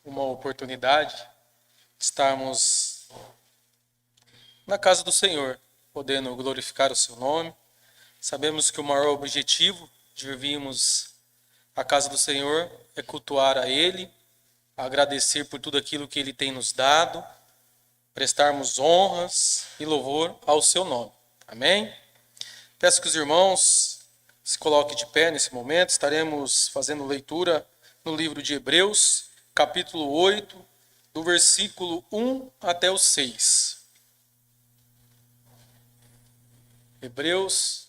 uma oportunidade de estarmos na casa do Senhor, podendo glorificar o seu nome. Sabemos que o maior objetivo de virmos à casa do Senhor é cultuar a Ele, agradecer por tudo aquilo que Ele tem nos dado, prestarmos honras e louvor ao seu nome. Amém? Peço que os irmãos se coloquem de pé nesse momento. Estaremos fazendo leitura no livro de Hebreus, capítulo 8, do versículo 1 até o 6. Hebreus,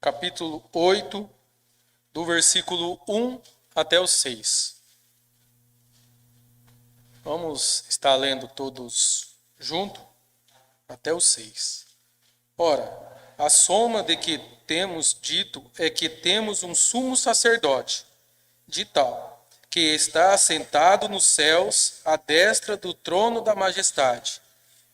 capítulo 8, do versículo 1 até o 6. Vamos estar lendo todos juntos até o 6. Ora, a soma de que temos dito é que temos um sumo sacerdote, de tal, que está assentado nos céus, à destra do trono da majestade,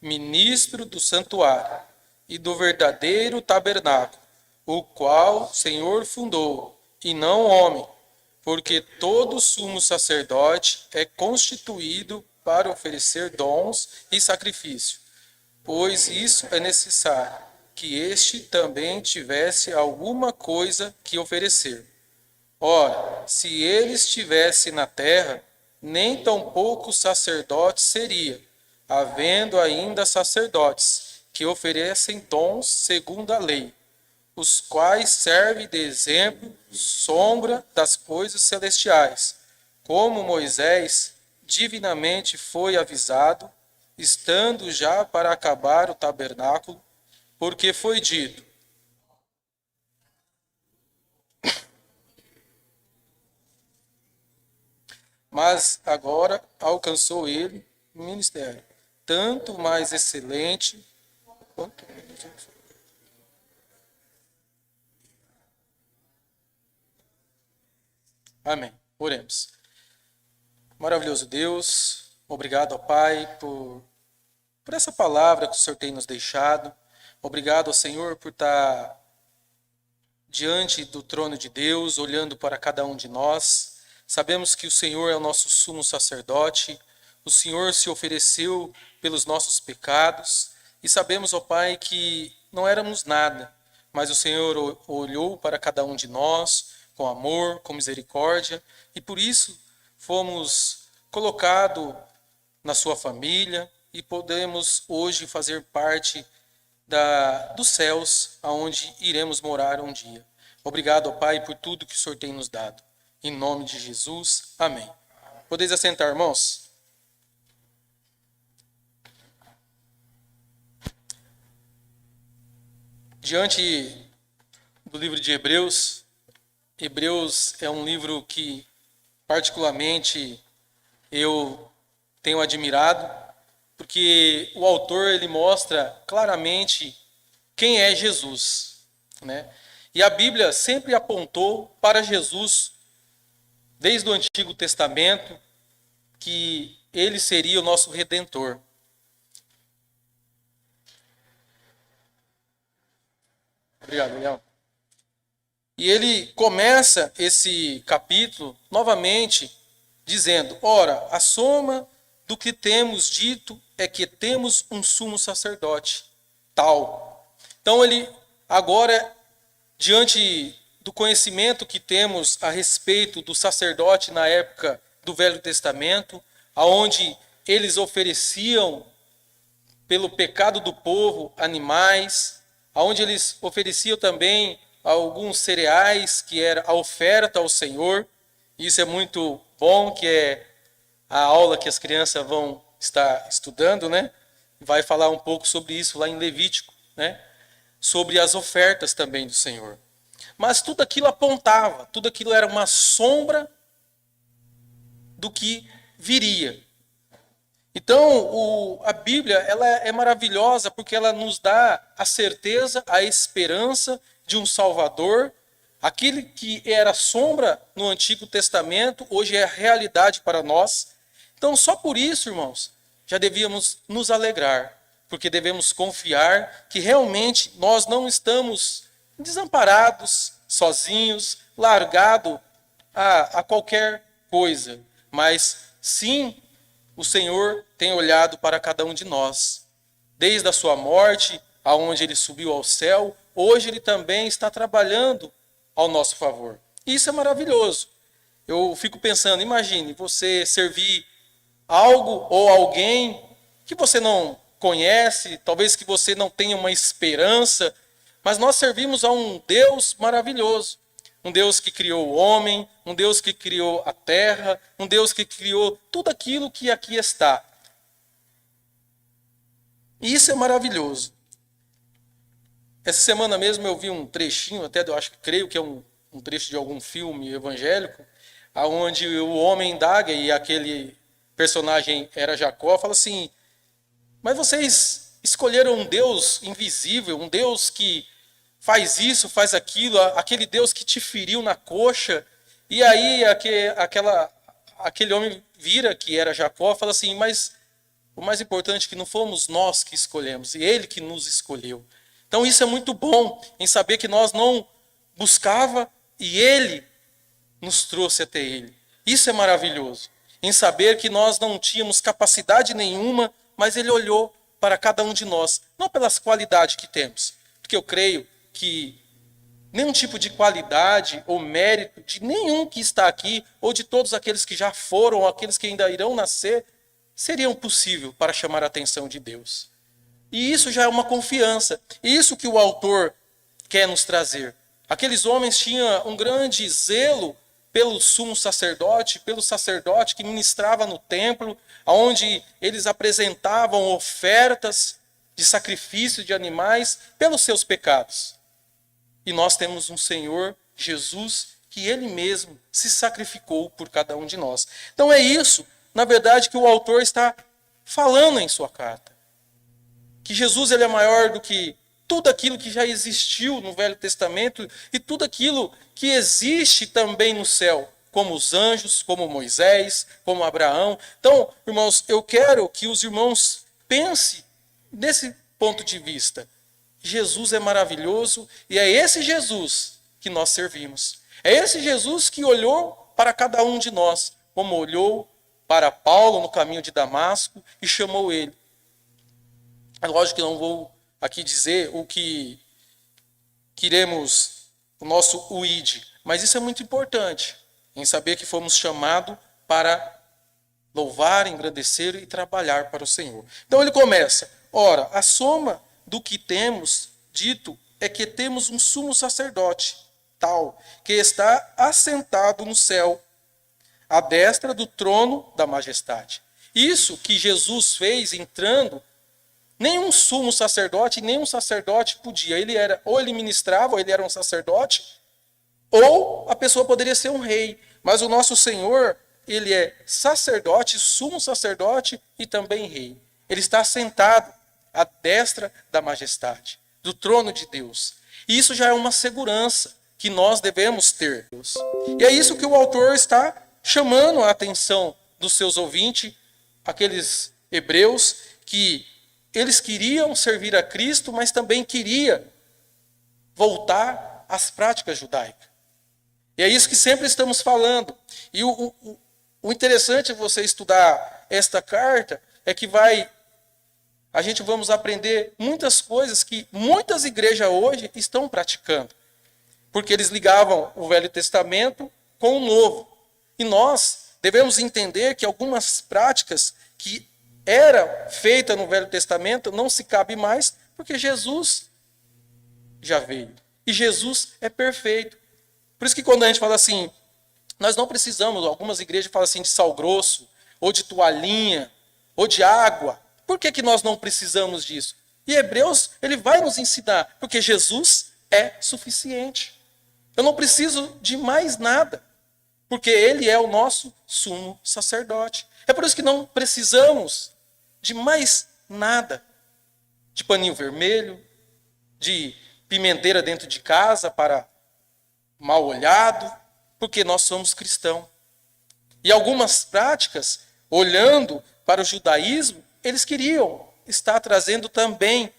ministro do santuário e do verdadeiro tabernáculo, o qual o Senhor fundou, e não homem, porque todo sumo sacerdote é constituído para oferecer dons e sacrifício, pois isso é necessário, que este também tivesse alguma coisa que oferecer. Ora, se ele estivesse na terra, nem tampouco sacerdote seria, havendo ainda sacerdotes que oferecem dons segundo a lei, os quais servem de exemplo, sombra das coisas celestiais, como Moisés divinamente foi avisado, estando já para acabar o tabernáculo, porque foi dito: mas agora alcançou ele o ministério, tanto mais excelente quanto... Amém. Oremos. Maravilhoso Deus, obrigado, ó Pai, por essa palavra que o Senhor tem nos deixado. Obrigado, ó Senhor, por estar diante do trono de Deus, olhando para cada um de nós. Sabemos que o Senhor é o nosso sumo sacerdote, o Senhor se ofereceu pelos nossos pecados, e sabemos, ó Pai, que não éramos nada, mas o Senhor olhou para cada um de nós com amor, com misericórdia, e por isso fomos colocados na sua família e podemos hoje fazer parte dos céus, aonde iremos morar um dia. Obrigado, ó Pai, por tudo que o Senhor tem nos dado. Em nome de Jesus, amém. Podeis assentar, irmãos? Diante do livro de Hebreus, Hebreus é um livro que, particularmente, eu tenho admirado, porque o autor ele mostra claramente quem é Jesus, né? E a Bíblia sempre apontou para Jesus, desde o Antigo Testamento, que ele seria o nosso Redentor. Obrigado, Leão. E ele começa esse capítulo novamente dizendo: ora, a soma do que temos dito é que temos um sumo sacerdote tal. Então ele agora, diante do conhecimento que temos a respeito do sacerdote na época do Velho Testamento, aonde eles ofereciam pelo pecado do povo animais, aonde eles ofereciam também alguns cereais que era a oferta ao Senhor. Isso é muito bom, que é a aula que as crianças vão estar estudando, né? Vai falar um pouco sobre isso lá em Levítico, né? Sobre as ofertas também do Senhor. Mas tudo aquilo apontava, tudo aquilo era uma sombra do que viria. Então, a Bíblia ela é maravilhosa porque ela nos dá a certeza, a esperança de um Salvador. Aquele que era sombra no Antigo Testamento, hoje é realidade para nós. Então, só por isso, irmãos, já devíamos nos alegrar, porque devemos confiar que realmente nós não estamos desamparados, sozinhos, largados a qualquer coisa, mas sim o Senhor tem olhado para cada um de nós. Desde a sua morte, aonde ele subiu ao céu, hoje ele também está trabalhando ao nosso favor. Isso é maravilhoso. Eu fico pensando, imagine você servir algo ou alguém que você não conhece, talvez que você não tenha uma esperança, mas nós servimos a um Deus maravilhoso. Um Deus que criou o homem, um Deus que criou a terra, um Deus que criou tudo aquilo que aqui está. E isso é maravilhoso. Essa semana mesmo eu vi um trechinho, até eu creio que é um trecho de algum filme evangélico, onde o homem indaga e aquele personagem era Jacó, fala assim: mas vocês escolheram um Deus invisível, um Deus que faz isso, faz aquilo, aquele Deus que te feriu na coxa. E aí aquele homem vira, que era Jacó, fala assim: mas o mais importante é que não fomos nós que escolhemos, e ele que nos escolheu. Então isso é muito bom, em saber que nós não buscava e ele nos trouxe até ele. Isso é maravilhoso, em saber que nós não tínhamos capacidade nenhuma, mas ele olhou para cada um de nós, não pelas qualidades que temos, porque eu creio que nenhum tipo de qualidade ou mérito de nenhum que está aqui, ou de todos aqueles que já foram, ou aqueles que ainda irão nascer, seriam possível para chamar a atenção de Deus. E isso já é uma confiança. Isso que o autor quer nos trazer. Aqueles homens tinham um grande zelo pelo sumo sacerdote, pelo sacerdote que ministrava no templo, onde eles apresentavam ofertas de sacrifício de animais pelos seus pecados. E nós temos um Senhor, Jesus, que ele mesmo se sacrificou por cada um de nós. Então é isso, na verdade, que o autor está falando em sua carta. Que Jesus ele é maior do que tudo aquilo que já existiu no Velho Testamento e tudo aquilo que existe também no céu, como os anjos, como Moisés, como Abraão. Então, irmãos, eu quero que os irmãos pensem nesse ponto de vista. Jesus é maravilhoso e é esse Jesus que nós servimos. É esse Jesus que olhou para cada um de nós, como olhou para Paulo no caminho de Damasco e chamou ele. É lógico que não vou aqui dizer o que queremos, o nosso UID, mas isso é muito importante, em saber que fomos chamados para louvar, engrandecer e trabalhar para o Senhor. Então ele começa: ora, a soma do que temos dito é que temos um sumo sacerdote, tal, que está assentado no céu, à destra do trono da majestade. Isso que Jesus fez entrando, nenhum sumo sacerdote, nenhum sacerdote podia. Ou ele ministrava, ou ele era um sacerdote, ou a pessoa poderia ser um rei. Mas o nosso Senhor, ele é sacerdote, sumo sacerdote e também rei. Ele está sentado à destra da majestade, do trono de Deus. E isso já é uma segurança que nós devemos ter. E é isso que o autor está chamando a atenção dos seus ouvintes, aqueles hebreus que eles queriam servir a Cristo, mas também queria voltar às práticas judaicas. E é isso que sempre estamos falando. E o interessante é você estudar esta carta, é que a gente vamos aprender muitas coisas que muitas igrejas hoje estão praticando. Porque eles ligavam o Velho Testamento com o Novo. E nós devemos entender que algumas práticas que era feita no Velho Testamento não se cabe mais, porque Jesus já veio. E Jesus é perfeito. Por isso que quando a gente fala assim, nós não precisamos, algumas igrejas falam assim de sal grosso, ou de toalhinha, ou de água. Por que nós não precisamos disso? E Hebreus, ele vai nos ensinar, porque Jesus é suficiente. Eu não preciso de mais nada, porque ele é o nosso sumo sacerdote. É por isso que não precisamos de mais nada, de paninho vermelho, de pimenteira dentro de casa para mal olhado, porque nós somos cristãos. E algumas práticas, olhando para o judaísmo, eles queriam estar trazendo também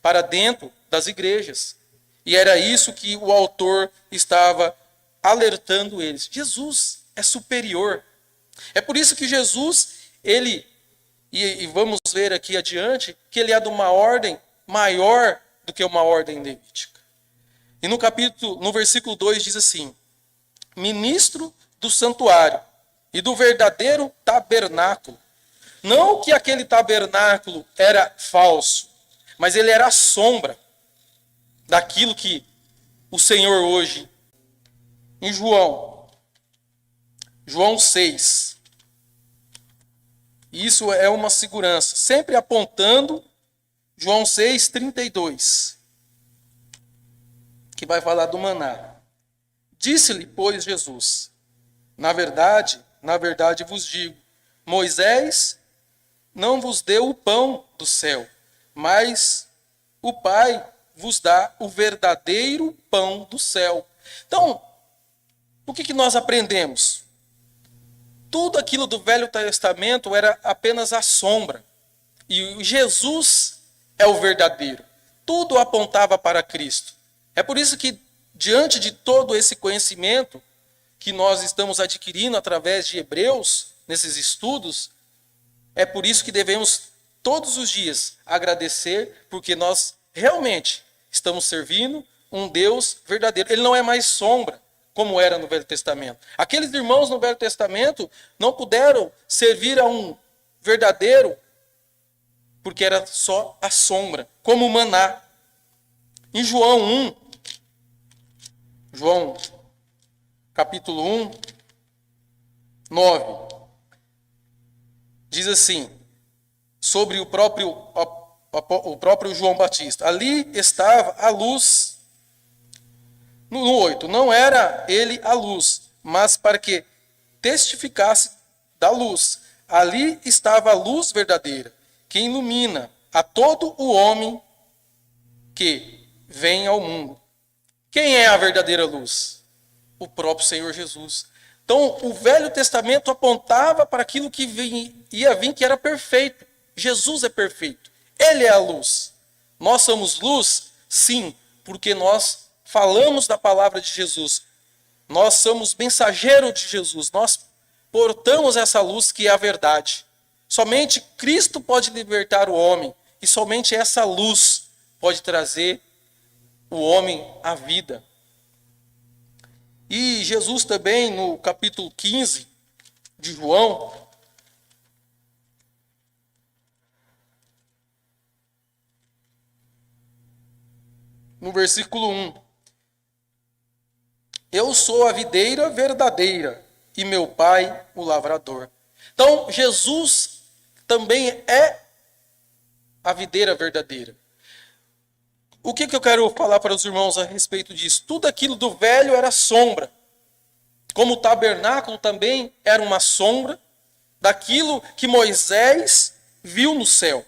para dentro das igrejas. E era isso que o autor estava alertando eles. Jesus é superior. É por isso que Jesus, ele e vamos ver aqui adiante que ele é de uma ordem maior do que uma ordem levítica. E no versículo 2 diz assim: ministro do santuário e do verdadeiro tabernáculo. Não que aquele tabernáculo era falso, mas ele era a sombra daquilo que o Senhor hoje, em João 6, isso é uma segurança, sempre apontando João 6:32, que vai falar do maná. Disse-lhe, pois, Jesus: na verdade vos digo, Moisés não vos deu o pão do céu, mas o Pai vos dá o verdadeiro pão do céu. Então, o que nós aprendemos? Tudo aquilo do Velho Testamento era apenas a sombra. E Jesus é o verdadeiro. Tudo apontava para Cristo. É por isso que, diante de todo esse conhecimento que nós estamos adquirindo através de Hebreus, nesses estudos, é por isso que devemos todos os dias agradecer, porque nós realmente estamos servindo um Deus verdadeiro. Ele não é mais sombra, como era no Velho Testamento. Aqueles irmãos no Velho Testamento não puderam servir a um verdadeiro, porque era só a sombra, como o maná. Em João capítulo 1, 9, diz assim, sobre o próprio João Batista: ali estava a luz. No 8, não era ele a luz, mas para que testificasse da luz. Ali estava a luz verdadeira, que ilumina a todo o homem que vem ao mundo. Quem é a verdadeira luz? O próprio Senhor Jesus. Então, o Velho Testamento apontava para aquilo que ia vir, que era perfeito. Jesus é perfeito. Ele é a luz. Nós somos luz? Sim, porque nós falamos da palavra de Jesus. Nós somos mensageiros de Jesus. Nós portamos essa luz que é a verdade. Somente Cristo pode libertar o homem. E somente essa luz pode trazer o homem à vida. E Jesus também, no capítulo 15 de João, no versículo 1, eu sou a videira verdadeira e meu pai o lavrador. Então, Jesus também é a videira verdadeira. O que eu quero falar para os irmãos a respeito disso? Tudo aquilo do velho era sombra. Como o tabernáculo também era uma sombra daquilo que Moisés viu no céu.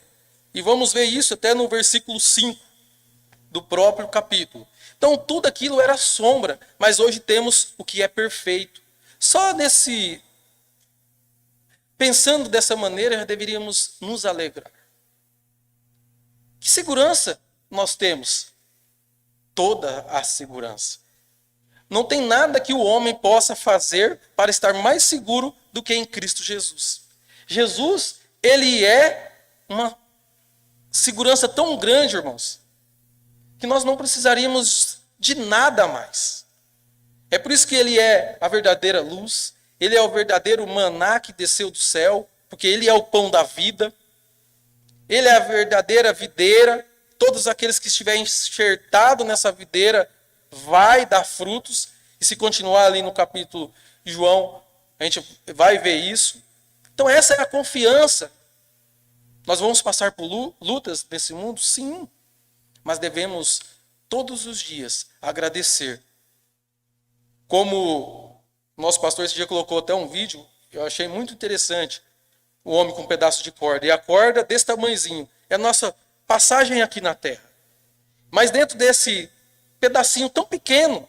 E vamos ver isso até no versículo 5 do próprio capítulo. Então tudo aquilo era sombra, mas hoje temos o que é perfeito. Pensando dessa maneira, já deveríamos nos alegrar. Que segurança nós temos? Toda a segurança. Não tem nada que o homem possa fazer para estar mais seguro do que em Cristo Jesus. Jesus, ele é uma segurança tão grande, irmãos, que nós não precisaríamos de nada mais. É por isso que ele é a verdadeira luz, ele é o verdadeiro maná que desceu do céu, porque ele é o pão da vida, ele é a verdadeira videira. Todos aqueles que estiverem enxertados nessa videira vai dar frutos. E se continuar ali no capítulo de João, a gente vai ver isso. Então essa é a confiança. Nós vamos passar por lutas nesse mundo? Sim. Mas devemos todos os dias agradecer. Como o nosso pastor esse dia colocou até um vídeo, eu achei muito interessante. O homem com um pedaço de corda. E a corda desse tamanhozinho. É a nossa passagem aqui na terra. Mas dentro desse pedacinho tão pequeno,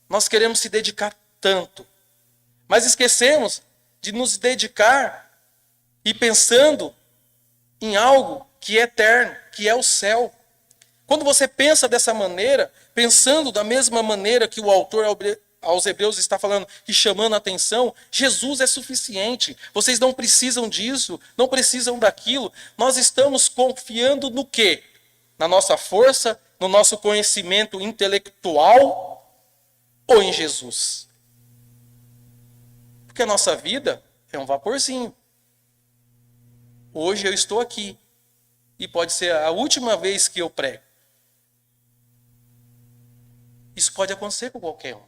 nós queremos se dedicar tanto. Mas esquecemos de nos dedicar e pensando em algo que é eterno, que é o céu. Quando você pensa dessa maneira, pensando da mesma maneira que o autor aos Hebreus está falando e chamando a atenção, Jesus é suficiente. Vocês não precisam disso, não precisam daquilo. Nós estamos confiando no quê? Na nossa força, no nosso conhecimento intelectual ou em Jesus? Porque a nossa vida é um vaporzinho. Hoje eu estou aqui e pode ser a última vez que eu prego. Isso pode acontecer com qualquer um.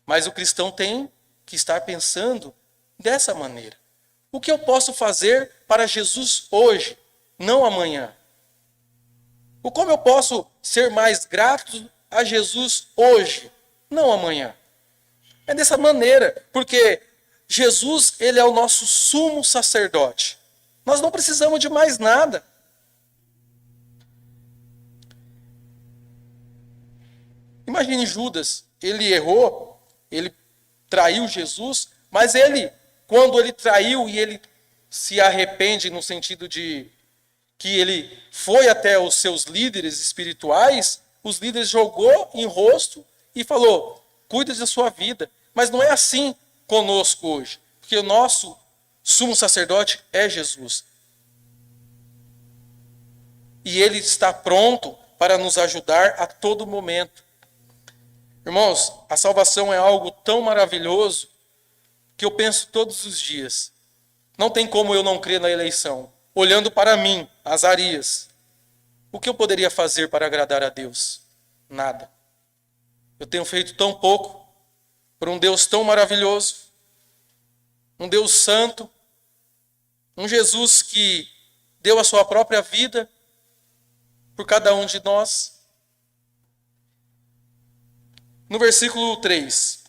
Mas o cristão tem que estar pensando dessa maneira. O que eu posso fazer para Jesus hoje, não amanhã? Como eu posso ser mais grato a Jesus hoje, não amanhã? É dessa maneira, porque Jesus, ele é o nosso sumo sacerdote. Nós não precisamos de mais nada. Imagine Judas, ele errou, ele traiu Jesus, mas ele, quando ele traiu e ele se arrepende no sentido de que ele foi até os seus líderes espirituais, os líderes jogou em rosto e falou, cuida da sua vida. Mas não é assim conosco hoje, porque o nosso sumo sacerdote é Jesus. E ele está pronto para nos ajudar a todo momento. Irmãos, a salvação é algo tão maravilhoso que eu penso todos os dias. Não tem como eu não crer na eleição. Olhando para mim, Azarias, o que eu poderia fazer para agradar a Deus? Nada. Eu tenho feito tão pouco por um Deus tão maravilhoso, um Deus santo, um Jesus que deu a sua própria vida por cada um de nós. No versículo 3,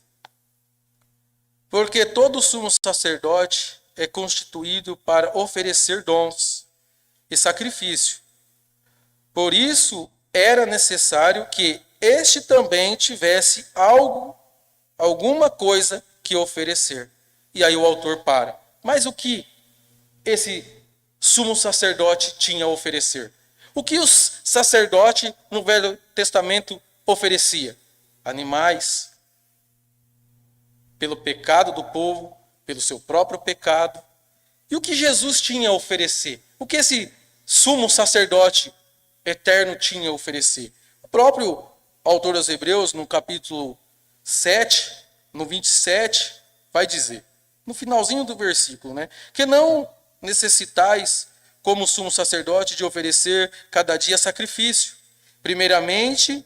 porque todo sumo sacerdote é constituído para oferecer dons e sacrifício. Por isso era necessário que este também tivesse alguma coisa que oferecer. E aí o autor para. Mas o que esse sumo sacerdote tinha a oferecer? O que o sacerdote no Velho Testamento oferecia? Animais, pelo pecado do povo, pelo seu próprio pecado. E o que Jesus tinha a oferecer? O que esse sumo sacerdote eterno tinha a oferecer? O próprio autor dos Hebreus, no capítulo 7, no 27, vai dizer, no finalzinho do versículo, que não necessitais, como sumo sacerdote, de oferecer cada dia sacrifício, primeiramente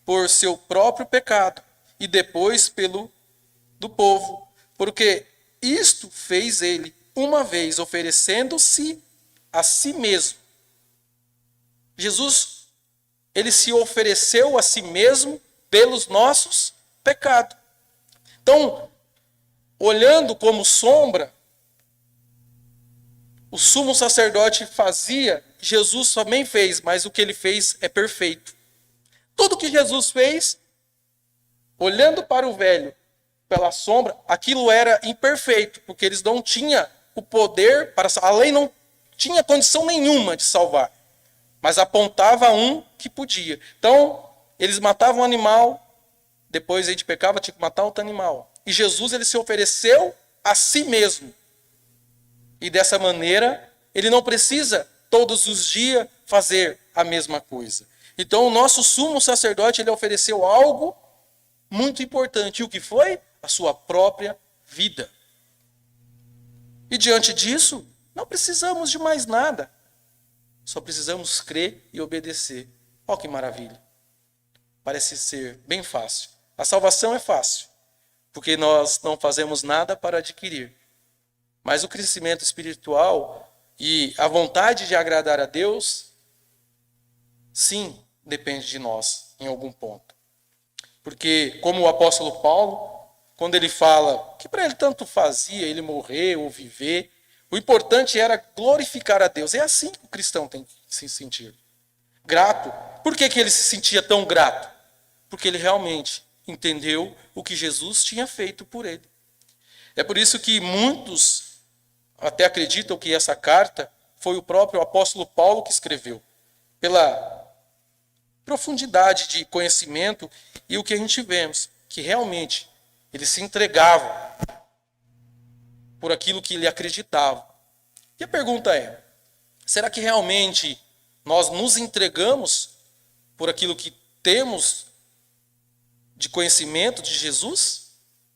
por seu próprio pecado e depois pelo do povo, porque isto fez ele uma vez, oferecendo-se a si mesmo. Jesus, ele se ofereceu a si mesmo pelos nossos pecados. Então, olhando como sombra, o sumo sacerdote fazia, Jesus também fez, mas o que ele fez é perfeito. Tudo que Jesus fez, olhando para o velho, pela sombra, aquilo era imperfeito, porque eles não tinham o poder, a lei não tinha condição nenhuma de salvar, mas apontava um que podia. Então, eles matavam um animal, depois a gente pecava, tinha que matar outro animal. E Jesus, ele se ofereceu a si mesmo. E dessa maneira, ele não precisa todos os dias fazer a mesma coisa. Então, o nosso sumo sacerdote, ele ofereceu algo muito importante. E o que foi? A sua própria vida. E diante disso, não precisamos de mais nada. Só precisamos crer e obedecer. Olha que maravilha. Parece ser bem fácil. A salvação é fácil, porque nós não fazemos nada para adquirir. Mas o crescimento espiritual e a vontade de agradar a Deus, sim, depende de nós em algum ponto. Porque, como o apóstolo Paulo, quando ele fala que para ele tanto fazia ele morrer ou viver, o importante era glorificar a Deus. É assim que o cristão tem que se sentir. Grato. Por que ele se sentia tão grato? Porque ele realmente entendeu o que Jesus tinha feito por ele. É por isso que muitos até acreditam que essa carta foi o próprio apóstolo Paulo que escreveu. Pela profundidade de conhecimento e o que a gente vemos. que realmente eles se entregavam por aquilo que ele acreditava. E a pergunta é: será que realmente nós nos entregamos por aquilo que temos de conhecimento de Jesus?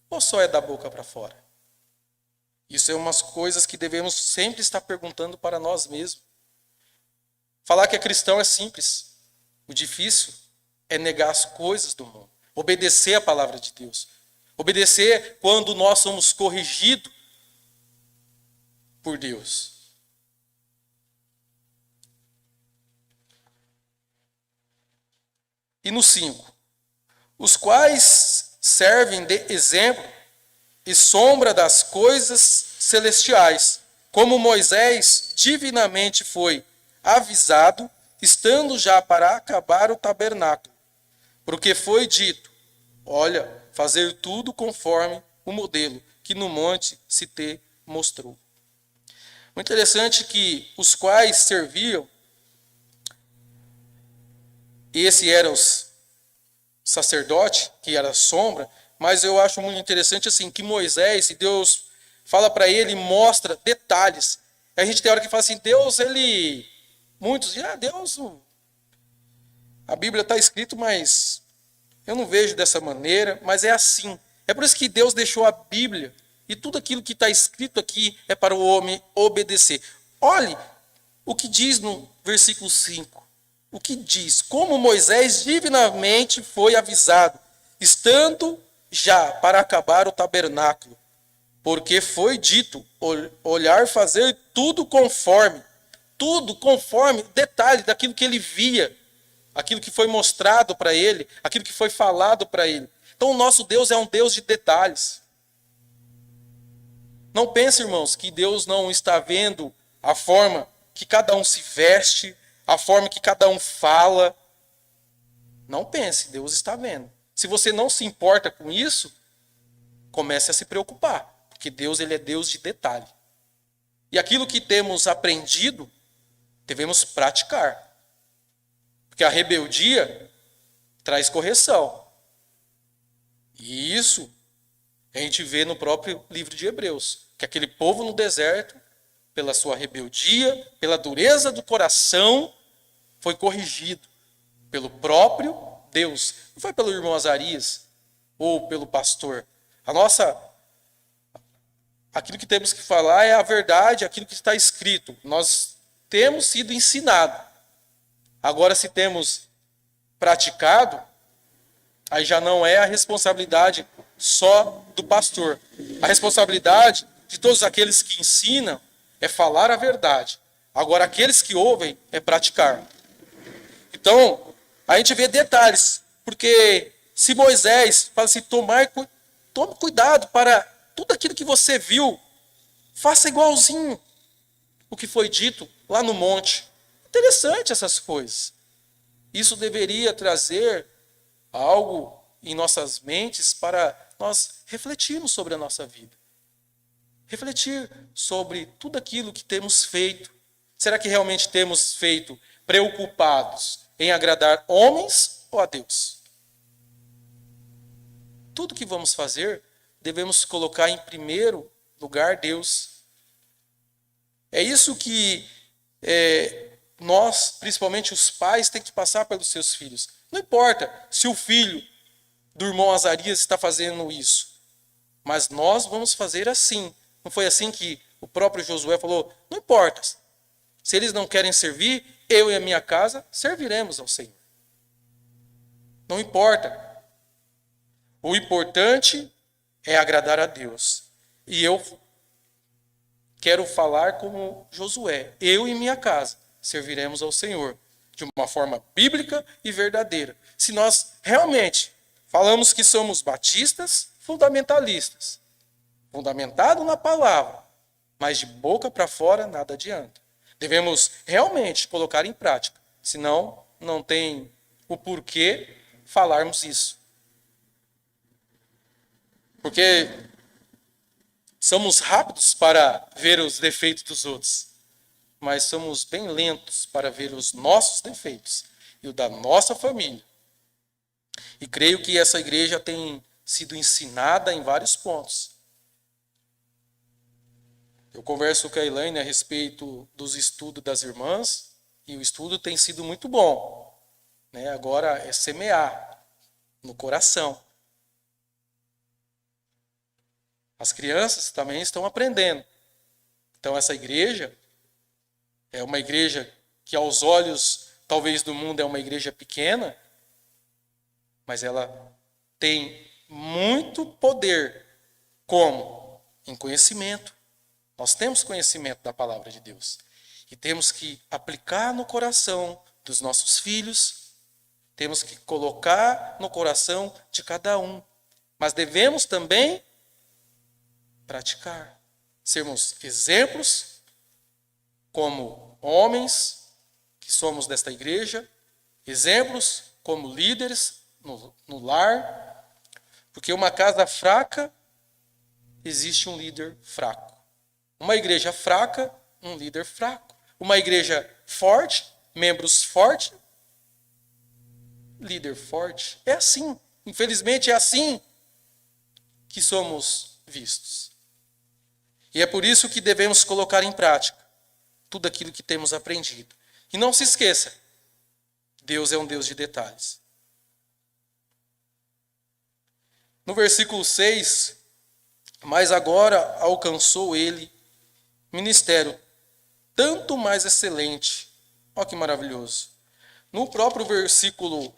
Ou só é da boca para fora? Isso é umas coisas que devemos sempre estar perguntando para nós mesmos. Falar que é cristão é simples. O difícil é negar as coisas do mundo. Obedecer a palavra de Deus. Obedecer quando nós somos corrigidos por Deus. E no 5, os quais servem de exemplo e sombra das coisas celestiais, como Moisés divinamente foi avisado, estando já para acabar o tabernáculo, porque foi dito: olha, fazer tudo conforme o modelo que no monte se te mostrou. Muito interessante que os quais serviam, esse era os sacerdote, que era a sombra, mas eu acho muito interessante assim que Moisés, e Deus fala para ele, mostra detalhes. A gente tem hora que fala assim, Deus, ele... Muitos dizem, Deus... A Bíblia está escrito, mas eu não vejo dessa maneira, mas é assim. É por isso que Deus deixou a Bíblia, e tudo aquilo que está escrito aqui é para o homem obedecer. Olhe o que diz no versículo 5. O que diz? Como Moisés divinamente foi avisado, estando já para acabar o tabernáculo, porque foi dito, olhar, fazer tudo conforme, detalhe daquilo que ele via, aquilo que foi mostrado para ele, aquilo que foi falado para ele. Então o nosso Deus é um Deus de detalhes. Não pense, irmãos, que Deus não está vendo a forma que cada um se veste, a forma que cada um fala. Não pense, Deus está vendo. Se você não se importa com isso, comece a se preocupar, porque Deus, ele é Deus de detalhe. E aquilo que temos aprendido, devemos praticar. Porque a rebeldia traz correção. E isso a gente vê no próprio livro de Hebreus, que aquele povo no deserto, pela sua rebeldia, pela dureza do coração, foi corrigido pelo próprio Deus. Não foi pelo irmão Azarias ou pelo pastor. Aquilo que temos que falar é a verdade, aquilo que está escrito. Nós temos sido ensinados. Agora, se temos praticado, aí já não é a responsabilidade só do pastor. A responsabilidade de todos aqueles que ensinam é falar a verdade. Agora, aqueles que ouvem é praticar. Então, a gente vê detalhes, porque se Moisés fala assim, tome cuidado para tudo aquilo que você viu, faça igualzinho o que foi dito lá no monte. Interessante essas coisas. Isso deveria trazer algo em nossas mentes para nós refletirmos sobre a nossa vida. Refletir sobre tudo aquilo que temos feito. Será que realmente temos feito preocupados em agradar homens ou a Deus? Tudo que vamos fazer, devemos colocar em primeiro lugar Deus. É isso que nós, principalmente os pais, têm que passar pelos seus filhos. Não importa se o filho do irmão Azarias está fazendo isso, mas nós vamos fazer assim. Não foi assim que o próprio Josué falou? Não importa. Se eles não querem servir, eu e a minha casa serviremos ao Senhor. Não importa. O importante é agradar a Deus. E eu quero falar como Josué. Eu e minha casa serviremos ao Senhor de uma forma bíblica e verdadeira. Se nós realmente falamos que somos batistas, fundamentalistas, fundamentado na palavra, mas de boca para fora nada adianta. Devemos realmente colocar em prática, senão não tem o porquê falarmos isso. Porque somos rápidos para ver os defeitos dos outros, mas somos bem lentos para ver os nossos defeitos e o da nossa família. E creio que essa igreja tem sido ensinada em vários pontos. Eu converso com a Elaine a respeito dos estudos das irmãs, e o estudo tem sido muito bom, né? Agora é semear no coração. As crianças também estão aprendendo. Então essa igreja é uma igreja que aos olhos, talvez do mundo, é uma igreja pequena, mas ela tem muito poder. Como? Em conhecimento. Nós temos conhecimento da palavra de Deus. E temos que aplicar no coração dos nossos filhos. Temos que colocar no coração de cada um. Mas devemos também praticar. Sermos exemplos como homens que somos desta igreja. Exemplos como líderes no lar. Porque uma casa fraca, existe um líder fraco. Uma igreja fraca, um líder fraco. Uma igreja forte, membros fortes, líder forte. É assim. Infelizmente é assim que somos vistos. E é por isso que devemos colocar em prática tudo aquilo que temos aprendido. E não se esqueça, Deus é um Deus de detalhes. No versículo 6, mas agora alcançou ele ministério tanto mais excelente. Olha que maravilhoso. No próprio versículo,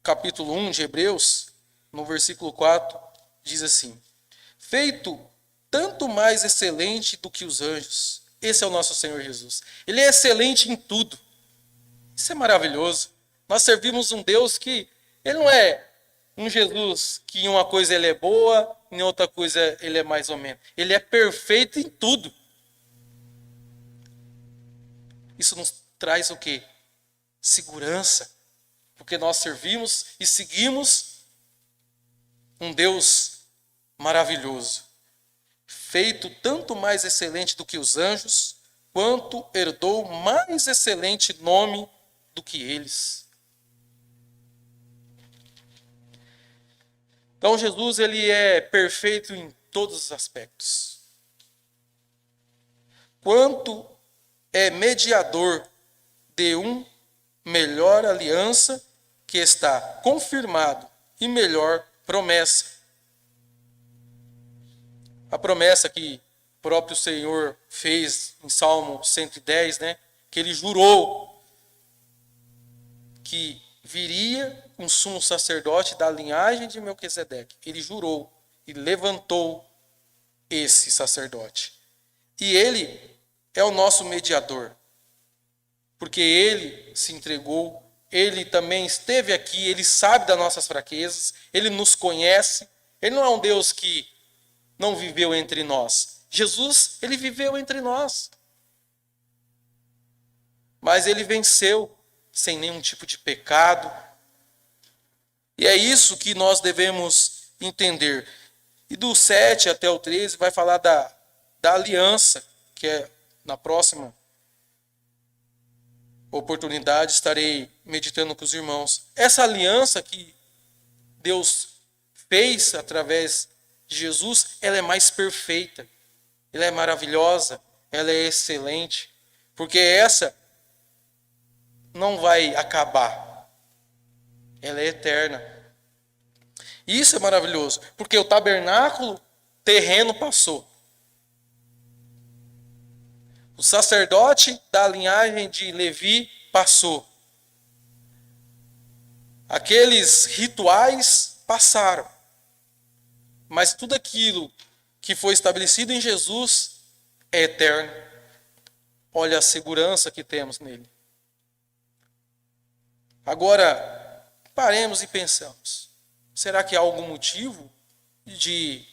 capítulo 1 de Hebreus, no versículo 4, diz assim: feito tanto mais excelente do que os anjos. Esse é o nosso Senhor Jesus. Ele é excelente em tudo. Isso é maravilhoso. Nós servimos um Deus que, ele não é um Jesus que em uma coisa ele é boa, em outra coisa ele é mais ou menos. Ele é perfeito em tudo. Isso nos traz o quê? Segurança. Porque nós servimos e seguimos um Deus maravilhoso. Feito tanto mais excelente do que os anjos, quanto herdou mais excelente nome do que eles. Então Jesus, ele é perfeito em todos os aspectos. Quanto é mediador de um melhor aliança que está confirmado e melhor promessa. A promessa que o próprio Senhor fez em Salmo 110, né? Que ele jurou que viria um sumo sacerdote da linhagem de Melquisedeque. Ele jurou e levantou esse sacerdote. E ele é o nosso mediador. Porque ele se entregou, ele também esteve aqui, ele sabe das nossas fraquezas, ele nos conhece. Ele não é um Deus que não viveu entre nós. Jesus, ele viveu entre nós. Mas ele venceu sem nenhum tipo de pecado. E é isso que nós devemos entender. E do 7 até o 13 vai falar da aliança, que é na próxima oportunidade estarei meditando com os irmãos. Essa aliança que Deus fez através de Jesus, ela é mais perfeita, ela é maravilhosa, ela é excelente, porque essa não vai acabar, ela é eterna. E isso é maravilhoso, porque o tabernáculo terreno passou. O sacerdote da linhagem de Levi passou. Aqueles rituais passaram. Mas tudo aquilo que foi estabelecido em Jesus é eterno. Olha a segurança que temos nele. Agora, paremos e pensamos. Será que há algum motivo de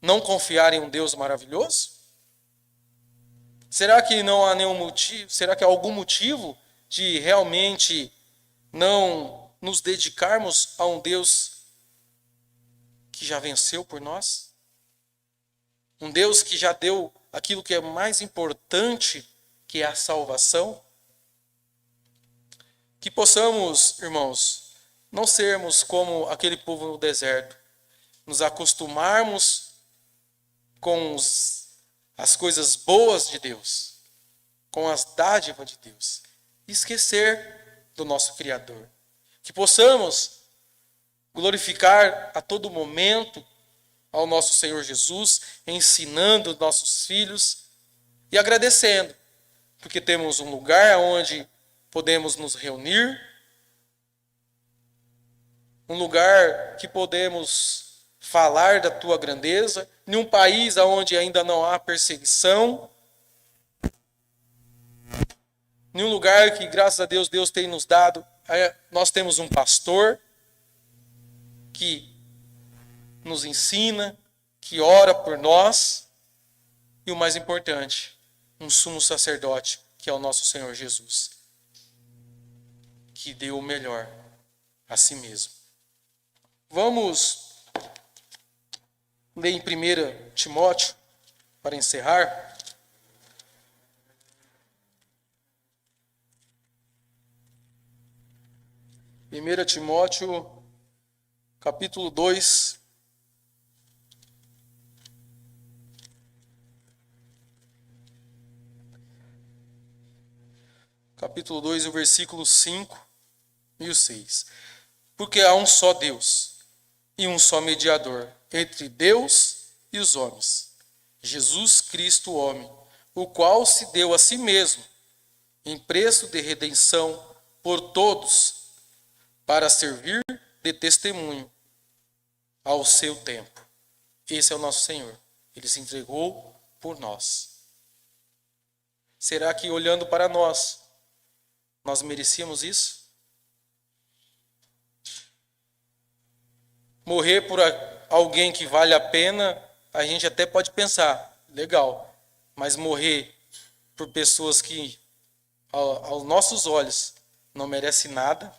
não confiar em um Deus maravilhoso? Será que não há nenhum motivo? Será que há algum motivo de realmente não nos dedicarmos a um Deus que já venceu por nós? Um Deus que já deu aquilo que é mais importante, que é a salvação? Que possamos, irmãos, não sermos como aquele povo no deserto, nos acostumarmos com as coisas boas de Deus, com as dádivas de Deus, e esquecer do nosso Criador. Que possamos glorificar a todo momento ao nosso Senhor Jesus, ensinando nossos filhos e agradecendo, porque temos um lugar onde podemos nos reunir, um lugar que podemos falar da tua grandeza, em um país onde ainda não há perseguição, em um lugar que, graças a Deus, Deus tem nos dado, nós temos um pastor que nos ensina, que ora por nós, e o mais importante, um sumo sacerdote, que é o nosso Senhor Jesus, que deu o melhor a si mesmo. Vamos ler em 1 Timóteo, para encerrar. Primeira Timóteo, capítulo 2, capítulo 2, o versículo 5 e o 6. Porque há um só Deus e um só mediador entre Deus e os homens, Jesus Cristo, o homem, o qual se deu a si mesmo em preço de redenção por todos, para servir de testemunho ao seu tempo. Esse é o nosso Senhor. Ele se entregou por nós. Será que, olhando para nós merecíamos isso? Morrer por alguém que vale a pena, a gente até pode pensar, legal. Mas morrer por pessoas que, aos nossos olhos, não merecem nada,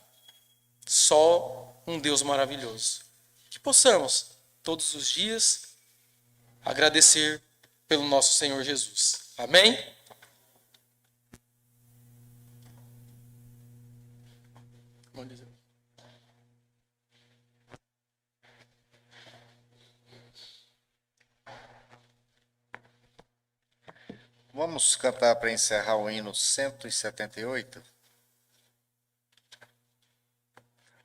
só um Deus maravilhoso. Que possamos, todos os dias, agradecer pelo nosso Senhor Jesus. Amém? Vamos cantar para encerrar o hino 178?